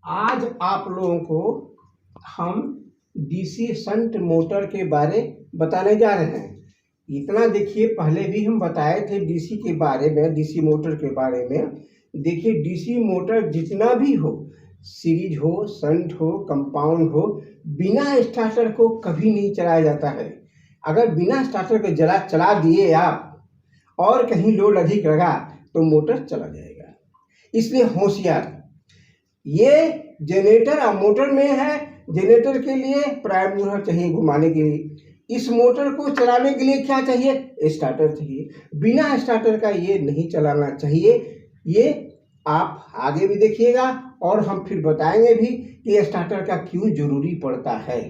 आज आप लोगों को हम डीसी शंट मोटर के बारे बताने जा रहे हैं। इतना देखिए, पहले भी हम बताए थे डीसी के बारे में, डीसी मोटर के बारे में। देखिए, डीसी मोटर जितना भी हो, सीरीज हो, शंट हो, कंपाउंड हो, बिना स्टार्टर को कभी नहीं चलाया जाता है। अगर बिना स्टार्टर को चला दिए आप और कहीं लोड अधिक लगा तो मोटर चला जाएगा। इसलिए होशियार, ये जनरेटर और मोटर में है। जनरेटर के लिए प्राइम मूवर चाहिए घुमाने के लिए। इस मोटर को चलाने के लिए क्या चाहिए? स्टार्टर चाहिए। बिना स्टार्टर का ये नहीं चलाना चाहिए। ये आप आगे भी देखिएगा और हम फिर बताएंगे भी कि स्टार्टर का क्यों जरूरी पड़ता है।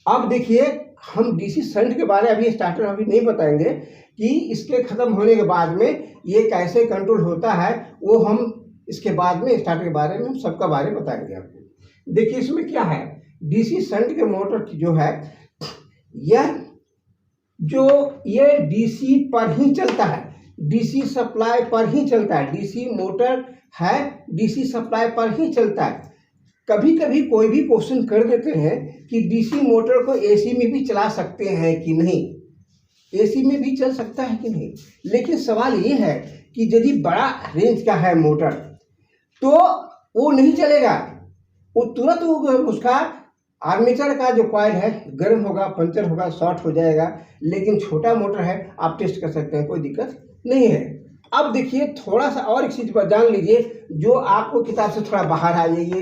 अब देखिए, हम डीसी शंट के बारे में अभी स्टार्टर अभी नहीं बताएंगे कि इसके खत्म होने के बाद में ये कैसे कंट्रोल होता है, वो हम इसके बाद में स्टार्टर के बारे में हम सबका बारे में बताएंगे आपको। देखिए, इसमें क्या है, डीसी शंट के मोटर जो है ये डीसी पर ही चलता है, डीसी सप्लाई पर ही चलता है। डीसी मोटर है, डीसी सप्लाई पर ही चलता है। कभी कभी कोई भी क्वेश्चन कर देते हैं कि डीसी मोटर को एसी में भी चला सकते हैं कि नहीं, एसी में भी चल सकता है कि नहीं। लेकिन सवाल ये है कि यदि बड़ा रेंज का है मोटर तो वो नहीं चलेगा, वो तुरंत उसका आर्मेचर का जो कॉइल है गर्म होगा, पंचर होगा, शॉर्ट हो जाएगा। लेकिन छोटा मोटर है, आप टेस्ट कर सकते हैं, कोई दिक्कत नहीं है। अब देखिए, थोड़ा सा और एक चीज़ पर जान लीजिए जो आपको किताब से थोड़ा बाहर आ जाइए,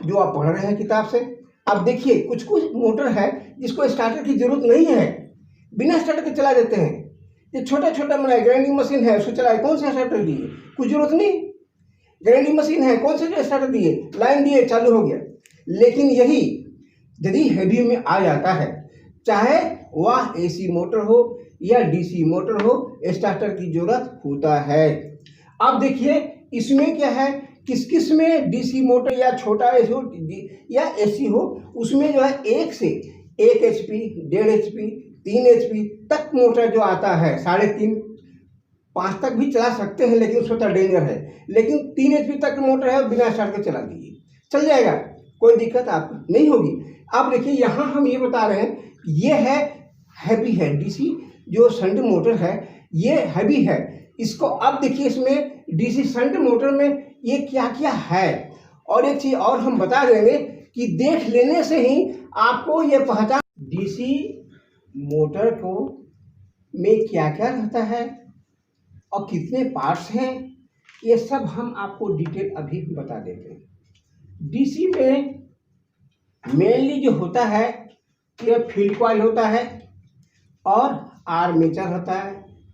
जो आप पढ़ रहे हैं किताब से। अब देखिए, कुछ कुछ मोटर है जिसको स्टार्टर की जरूरत नहीं है, बिना स्टार्टर के चला देते हैं। ये छोटा छोटा ग्राइंडिंग मशीन है, उसको चलाए, कौन सा स्टार्टर दिए? कुछ जरूरत नहीं। ग्राइंडिंग मशीन है, कौन सा जो स्टार्टर दिए? लाइन दिए, चालू हो गया। लेकिन यही यदि हैवी में आ जाता है, चाहे वह एसी मोटर हो या डीसी मोटर हो, स्टार्टर की जरूरत होता है। अब देखिए, इसमें क्या है, किस किस में डीसी मोटर या छोटा एसी हो या एसी हो, उसमें जो है 1 से 1 HP, 1.5 HP, 3 HP तक मोटर जो आता है, 3.5, 5 तक भी चला सकते हैं, लेकिन उसमें तो डेंजर है। लेकिन 3 HP तक मोटर है, बिना स्टार्ट के चला दीजिए, चल जाएगा, कोई दिक्कत आपको नहीं होगी। अब देखिए, यहाँ हम ये बता रहे हैं, ये है हैवी है, डीसी जो शंट मोटर है ये हैवी है। इसको अब देखिए, इसमें डीसी शंट मोटर में ये क्या क्या है। और एक चीज़ और हम बता देंगे कि देख लेने से ही आपको ये पहचान, डीसी मोटर को में क्या क्या रहता है और कितने पार्ट्स हैं, ये सब हम आपको डिटेल अभी बता देते हैं। डीसी में मेनली जो होता है, ये फील्ड कॉइल होता है और आर्मेचर होता है,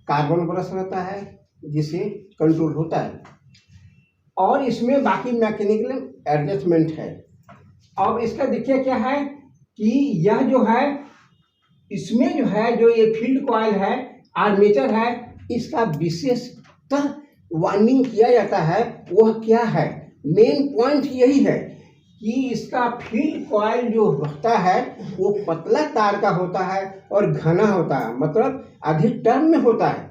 कार्बन ब्रश रहता है जिसे कंट्रोल होता है, और इसमें बाकी मैकेनिकल एडजस्टमेंट है। अब इसका देखिए क्या है कि यह जो है, इसमें जो है, जो ये फील्ड कॉइल है, आर्मेचर है, इसका विशेषतः वाइंडिंग किया जाता है। वह क्या है, मेन पॉइंट यही है कि इसका फील्ड कॉइल जो होता है वो पतला तार का होता है और घना होता है, मतलब अधिक टर्म में होता है।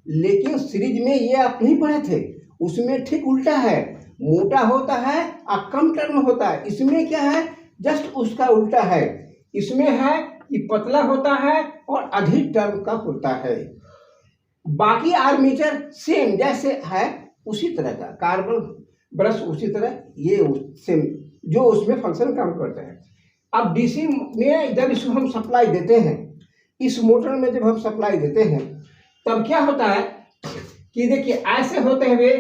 लेकिन सीरीज में ये आप नहीं पढ़े थे, उसमें ठीक उल्टा है, मोटा होता है और कम टर्म होता है। इसमें क्या है, जस्ट उसका उल्टा है। इसमें है कि पतला होता है और अधिक टर्म का होता है। बाकी आर्मेचर सेम जैसे है उसी तरह का, कार्बन ब्रश उसी तरह, ये सेम जो उसमें फंक्शन काम करता है। अब डीसी में जब इसको हम सप्लाई देते हैं, इस मोटर में जब हम सप्लाई देते हैं, तब क्या होता है कि देखिए, ऐसे होते हुए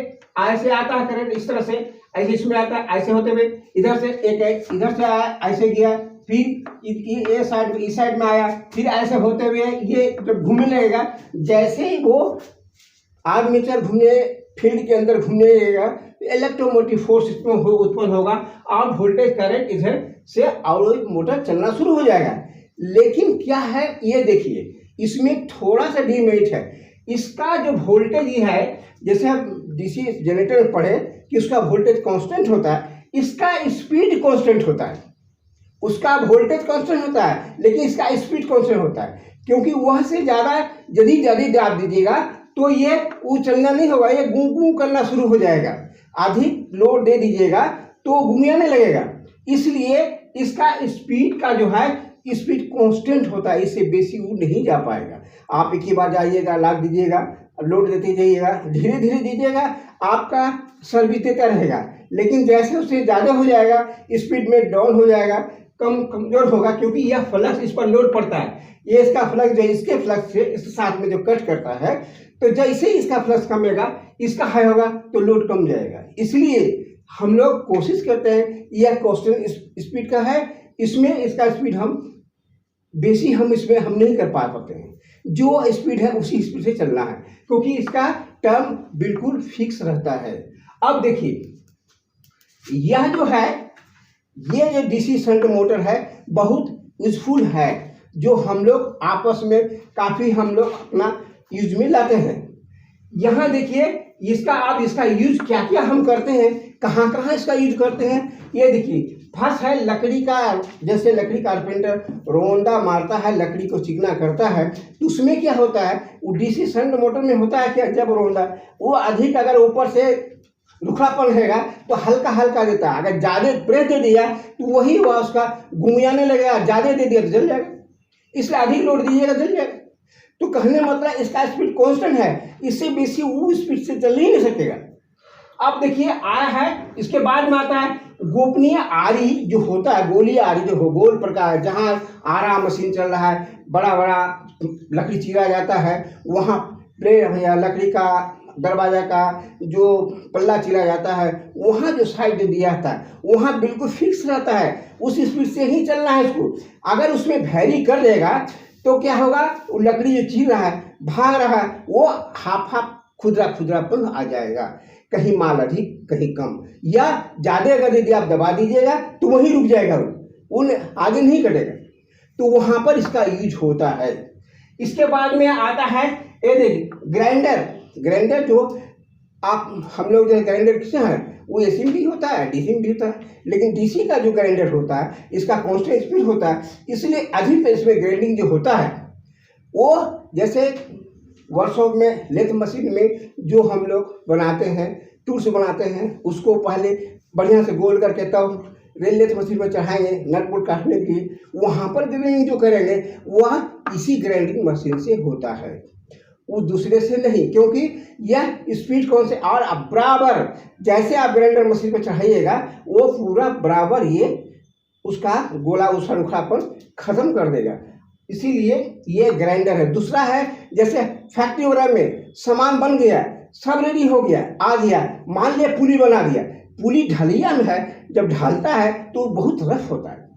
ऐसे आता है करंट, इस तरह से ऐसे इसमें आता है, ऐसे होते हुए इधर से एक इधर से आया, ऐसे गया, फिर ये साइड इस साइड में आया, फिर ऐसे होते हुए ये जब घूमने लगेगा, जैसे ही वो आर्मेचर घूमने, फील्ड के अंदर घूमने लगेगा, इलेक्ट्रोमोटिव फोर्स इसमें उत्पन्न होगा और वोल्टेज करंट इधर से और मोटर चलना शुरू हो जाएगा। लेकिन क्या है, ये देखिए, इसमें थोड़ा सा डिमेरिट है। इसका जो वोल्टेज है, जैसे हम डीसी जनरेटर में पढ़े कि उसका वोल्टेज कांस्टेंट होता है, इसका स्पीड कांस्टेंट होता है। उसका वोल्टेज कांस्टेंट होता है लेकिन इसका स्पीड कांस्टेंट होता है, क्योंकि वह से ज़्यादा यदि दाब दीजिएगा तो ये वो चलना नहीं होगा, ये गूं गूं करना शुरू हो जाएगा। अधिक लोड दे दीजिएगा तो घुमियाने लगेगा। इसलिए इसका स्पीड का जो है स्पीड कांस्टेंट होता है, इससे बेसी वो नहीं जा पाएगा। आप एक ही बार जाइएगा, लाद दीजिएगा, लोड देते जाइएगा, धीरे धीरे दीजिएगा, आपका सर्विस देता रहेगा। लेकिन जैसे उससे ज़्यादा हो जाएगा स्पीड में डाउन हो जाएगा, कमज़ोर होगा, क्योंकि यह फ्लक्स इस पर लोड पड़ता है। ये इसका फ्लक्स जो इसके फ्लक्स से इसके साथ में जो कट करता है, तो जैसे ही इसका फ्लक्स कमेगा इसका हाई होगा तो लोड कम जाएगा। इसलिए हम लोग कोशिश करते हैं, यह कांस्टेंट स्पीड का है, इसमें इसका स्पीड हम बेसी इसमें हम नहीं कर पाते हैं। जो स्पीड है उसी स्पीड से चलना है, क्योंकि इसका टर्म बिल्कुल फिक्स रहता है। अब देखिए, यह जो है ये जो डीसी शंट मोटर है बहुत यूजफुल है, जो हम लोग आपस में काफ़ी हम लोग अपना यूज में लाते हैं। यहाँ देखिए इसका यूज क्या क्या हम करते हैं, कहाँ कहाँ इसका यूज करते हैं, ये देखिए। फर्स्ट है लकड़ी का, जैसे लकड़ी कारपेंटर रोंदा मारता है, लकड़ी को चिकना करता है, तो उसमें क्या होता है, वो डीसी शंट मोटर में होता है क्या, जब रोंदा वो अधिक अगर ऊपर से रुखापन रहेगा तो हल्का हल्का देता है, अगर ज़्यादा प्रेस दे दिया तो वही हुआ उसका घुमियाने लगेगा, ज़्यादा दे दिया तो जल जाएगा, इसलिए अधिक लोड दीजिएगा जल जाएगा। तो कहने मतलब इसका स्पीड कांस्टेंट है, इससे बेसी वो स्पीड से चल ही नहीं सकेगा। अब देखिए आया है, इसके बाद में आता है गोपनीय आरी जो होता है, गोली आरी जो हो गोल प्रकार, जहाँ आरा मशीन चल रहा है, बड़ा बड़ा लकड़ी चीरा जाता है, वहाँ प्लेट या लकड़ी का दरवाजा का जो पल्ला चीरा जाता है, वहाँ जो साइड दिया जाता है वहाँ बिल्कुल फिक्स रहता है, उस स्पीड से ही चलना है इसको। अगर उसमें वैरी कर देगा तो क्या होगा, वो लकड़ी जो चीर रहा है, भाग रहा है, वो हाफ खुदरापन आ जाएगा, कहीं माल अधिक कहीं कम, या ज़्यादा अगर यदि आप दबा दीजिएगा तो वहीं रुक जाएगा, वो आगे नहीं कटेगा। तो वहाँ पर इसका यूज होता है। इसके बाद में आता है ये देखिए ग्राइंडर जो हम लोग जो ग्राइंडर किसे हैं, वो एसी में भी होता है, डीसी में भी होता है, लेकिन डीसी का जो ग्राइंडर होता है इसका कांस्टेंट स्पीड होता है, इसलिए अधिक इसमें ग्राइंडिंग जो होता है वो जैसे वर्कशॉप में लेथ मशीन में जो हम लोग बनाते हैं, टूल्स बनाते हैं, उसको पहले बढ़िया से गोल करके तब रेल लेथ मशीन में चढ़ाएंगे नट बोल्ट काटने के लिए, वहाँ पर ग्राइंडिंग जो करेंगे वह इसी ग्राइंडिंग मशीन से होता है, वो दूसरे से नहीं, क्योंकि यह स्पीड कौन से और बराबर जैसे आप ग्राइंडर मशीन पर चढ़ाइएगा वो पूरा बराबर ये उसका गोला उसका रुखापन खत्म कर देगा, इसीलिए ये ग्राइंडर है। दूसरा है जैसे फैक्ट्री वगैरह में सामान बन गया, सब रेडी हो गया, आ गया, मान लिया पुली बना दिया, पुली ढलैया में है, जब ढलता है तो बहुत रफ होता है,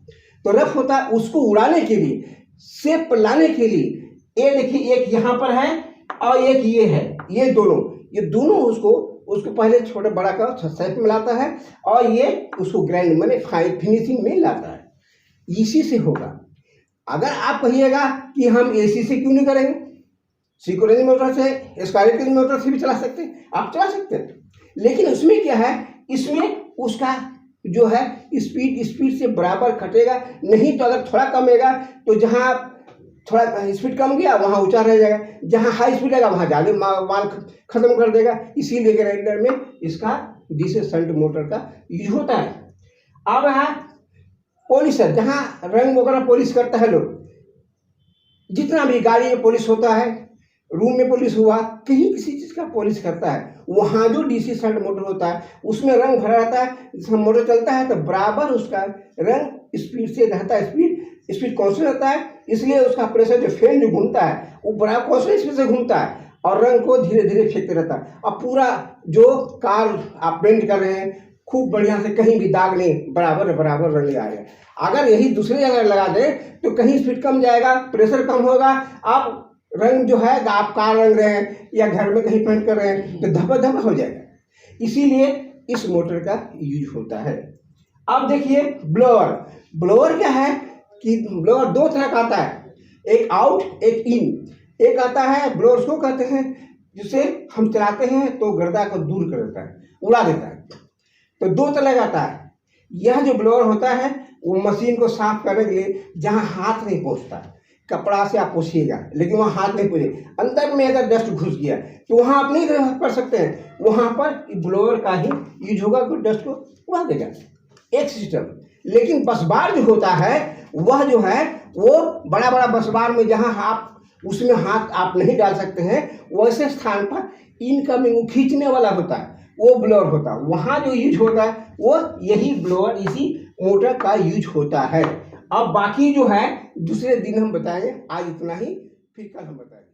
तो रफ होता है, उसको उड़ाने के लिए, शेप लाने के लिए, ये देखिए एक यहाँ पर है और एक ये है, ये दोनों उसको पहले छोटा बड़ा का शेप में लाता है और ये उसको ग्राइंड माने फिनिशिंग में लाता है, इसी से होगा। अगर आप कहिएगा कि हम एसी से क्यों नहीं करेंगे, सिंक्रोनाइज मोटर से, स्क्वायर मोटर से भी चला सकते हैं, आप चला सकते हैं, लेकिन उसमें क्या है, इसमें उसका जो है स्पीड से बराबर कटेगा नहीं, तो अगर थोड़ा कमेगा तो जहाँ थोड़ा स्पीड कम गया वहाँ ऊंचा रह जाएगा, जहाँ हाई स्पीड रहेगा वहाँ ज़्यादा माल खत्म कर देगा, इसीलिए ग्राइंडर में इसका डीसी शंट मोटर का यूज होता है। अब यहाँ पॉलिशर, जहाँ रंग वगैरह पॉलिश करता है लोग, जितना भी गाड़ी में पॉलिश होता है, रूम में पॉलिश हुआ, कहीं किसी चीज़ का पॉलिश करता है, वहाँ जो डीसी शंट मोटर होता है उसमें रंग भरा रहता है, जब मोटर चलता है तो बराबर उसका रंग स्पीड से रहता है, स्पीड कांस्टेंट रहता है, इसलिए उसका प्रेशर जो फैन जो घूमता है वो बराबर कांस्टेंट स्पीड से घूमता है और रंग को धीरे धीरे फेंकते रहता है। अब पूरा जो कार आप पेंट कर रहे हैं खूब बढ़िया से, कहीं भी दाग नहीं, बराबर रंग आएगा। अगर यही दूसरी जगह लगा दें तो कहीं स्पीड कम जाएगा, प्रेशर कम होगा, आप रंग जो है आप कार रंग रहे हैं या घर में कहीं पेंट कर रहे हैं तो धब्बा हो जाएगा, इसीलिए इस मोटर का यूज होता है। अब देखिए ब्लोअर क्या है कि ब्लोअर दो तरह का आता है, एक आउट एक इन। एक आता है ब्लोअर को कहते हैं जिसे हम चलाते हैं तो गर्दा को दूर कर देता है, उड़ा देता है, तो दो तरह का आता है। यह जो ब्लोअर होता है वो मशीन को साफ करने के लिए, जहाँ हाथ नहीं पहुँचता, कपड़ा से आप पोछिएगा लेकिन वहाँ हाथ नहीं पहुँचे, अंदर में अगर डस्ट घुस गया तो वहाँ आप नहीं कर सकते हैं, वहाँ पर ब्लोअर का ही यूज होगा, कोई डस्ट को उड़ा देगा। एक सिस्टम। लेकिन बस बार जो होता है वह जो है वो बड़ा बड़ा बस बार में जहाँ आप उसमें हाथ आप नहीं डाल सकते हैं, वैसे स्थान पर इनकमिंग खींचने वाला होता है, वो ब्लोअर होता है। वहाँ जो यूज होता है वो यही ब्लोअर, इसी मोटर का यूज होता है। अब बाकी जो है दूसरे दिन हम बताएंगे, आज इतना ही, फिर कल हम बताएंगे।